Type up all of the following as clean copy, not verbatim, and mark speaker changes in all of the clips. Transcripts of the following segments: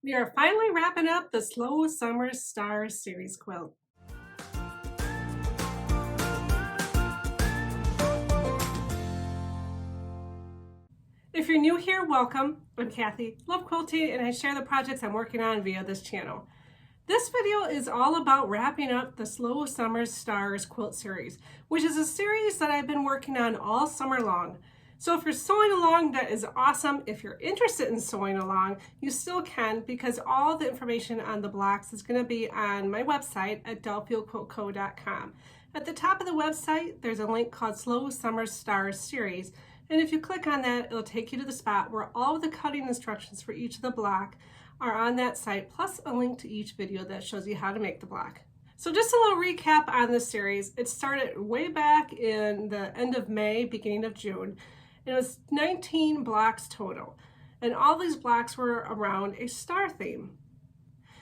Speaker 1: We are finally wrapping up the Slow Summer Stars Series quilt. If you're new here, welcome. I'm Kathy, love quilting, and I share the projects I'm working on via this channel. This video is all about wrapping up the Slow Summer Stars Quilt Series, which is a series that I've been working on all summer long. So if you're sewing along, that is awesome. If you're interested in sewing along, you still can, because all the information on the blocks is going to be on my website at delafieldquiltco.com. At the top of the website, there's a link called Slow Summer Stars Series. And if you click on that, it'll take you to the spot where all of the cutting instructions for each of the block are on that site, plus a link to each video that shows you how to make the block. So just a little recap on this series. It started way back in the end of May, beginning of June. It was 19 blocks total, and all these blocks were around a star theme.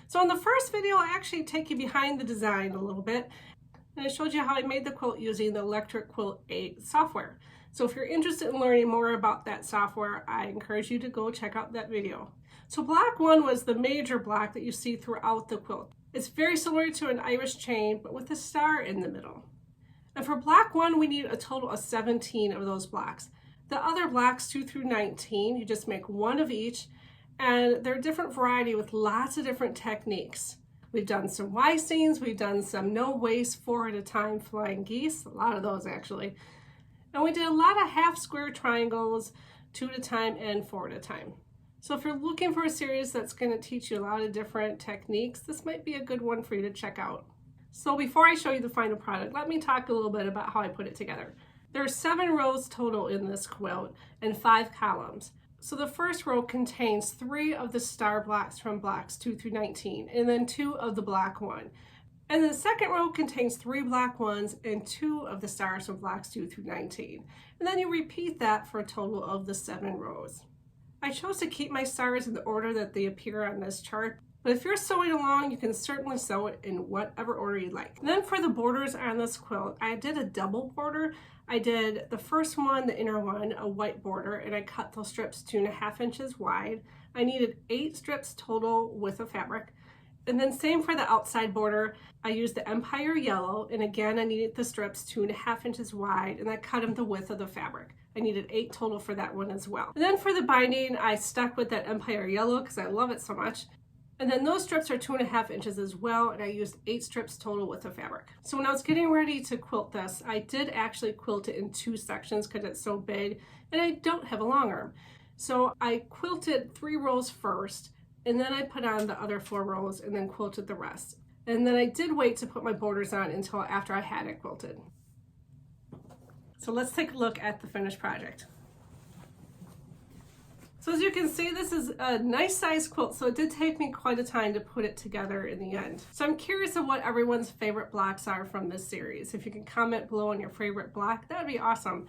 Speaker 1: So in the first video, I actually take you behind the design a little bit, and I showed you how I made the quilt using the Electric Quilt 8 software. So if you're interested in learning more about that software, I encourage you to go check out that video. So block 1 was the major block that you see throughout the quilt. It's very similar to an Irish chain, but with a star in the middle. And for block 1, we need a total of 17 of those blocks. The other blocks, 2 through 19, you just make one of each, and they're a different variety with lots of different techniques. We've done some Y seams, we've done some no waste 4 at a time flying geese, a lot of those actually. And we did a lot of half square triangles, 2 at a time and 4 at a time. So if you're looking for a series that's going to teach you a lot of different techniques, this might be a good one for you to check out. So before I show you the final product, let me talk a little bit about how I put it together. There are 7 rows total in this quilt and 5 columns. So the first row contains 3 of the star blocks from blocks 2 through 19, and then 2 of the block 1. And the second row contains 3 block 1s and 2 of the stars from blocks 2 through 19. And then you repeat that for a total of the 7 rows. I chose to keep my stars in the order that they appear on this chart, but if you're sewing along, you can certainly sew it in whatever order you like. And then for the borders on this quilt, I did a double border. I did the first one, the inner one, a white border, and I cut those strips 2.5 inches wide. I needed 8 strips total with the fabric. And then same for the outside border. I used the Empire Yellow, and again, I needed the strips 2.5 inches wide, and I cut them the width of the fabric. I needed 8 total for that one as well. And then for the binding, I stuck with that Empire Yellow because I love it so much. And then those strips are 2.5 inches as well, and I used 8 strips total with the fabric. So when I was getting ready to quilt this, I did actually quilt it in 2 sections because it's so big, and I don't have a long arm. So I quilted 3 rows first, and then I put on the other 4 rows and then quilted the rest. And then I did wait to put my borders on until after I had it quilted. So let's take a look at the finished project. So as you can see, this is a nice size quilt, so it did take me quite a time to put it together in the end. So I'm curious of what everyone's favorite blocks are from this series. If you can comment below on your favorite block, that would be awesome.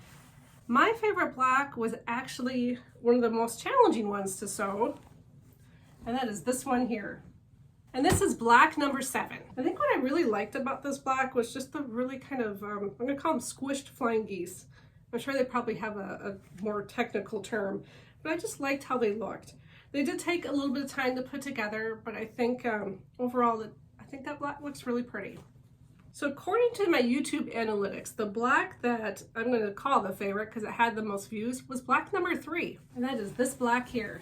Speaker 1: My favorite block was actually one of the most challenging ones to sew, and that is this one here. And this is block number 7. I think what I really liked about this block was just the really kind of, I'm gonna call them squished flying geese. I'm sure they probably have a more technical term, but I just liked how they looked. They did take a little bit of time to put together, but I think overall, I think that block looks really pretty. So according to my YouTube analytics, the block that I'm gonna call the favorite because it had the most views was block number 3, and that is this block here.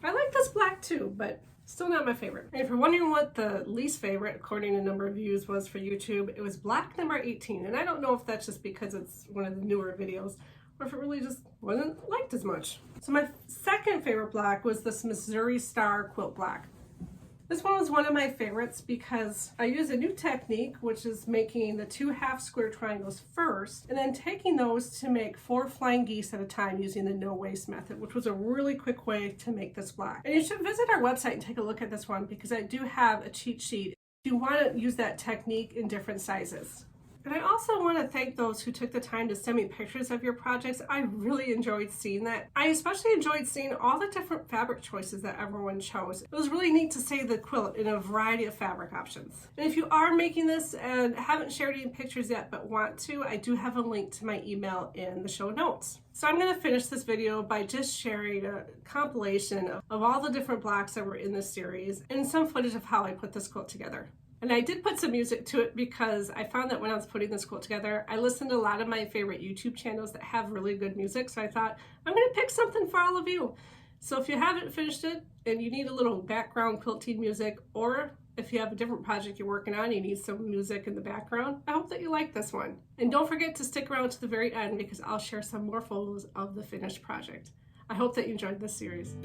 Speaker 1: I like this black too, but still not my favorite. And if you're wondering what the least favorite, according to number of views, was for YouTube, it was block number 18. And I don't know if that's just because it's one of the newer videos, or if it really just wasn't liked as much. So my second favorite block was this Missouri Star quilt block. This one was one of my favorites because I used a new technique, which is making the 2 half square triangles first, and then taking those to make 4 flying geese at a time using the no waste method, which was a really quick way to make this block. And you should visit our website and take a look at this one because I do have a cheat sheet if you want to use that technique in different sizes. And I also want to thank those who took the time to send me pictures of your projects. I really enjoyed seeing that. I especially enjoyed seeing all the different fabric choices that everyone chose. It was really neat to see the quilt in a variety of fabric options. And if you are making this and haven't shared any pictures yet but want to, I do have a link to my email in the show notes. So I'm going to finish this video by just sharing a compilation of all the different blocks that were in this series and some footage of how I put this quilt together. And I did put some music to it because I found that when I was putting this quilt together, I listened to a lot of my favorite YouTube channels that have really good music. So I thought, I'm going to pick something for all of you. So if you haven't finished it and you need a little background quilting music, or if you have a different project you're working on, you need some music in the background, I hope that you like this one. And don't forget to stick around to the very end because I'll share some more photos of the finished project. I hope that you enjoyed this series.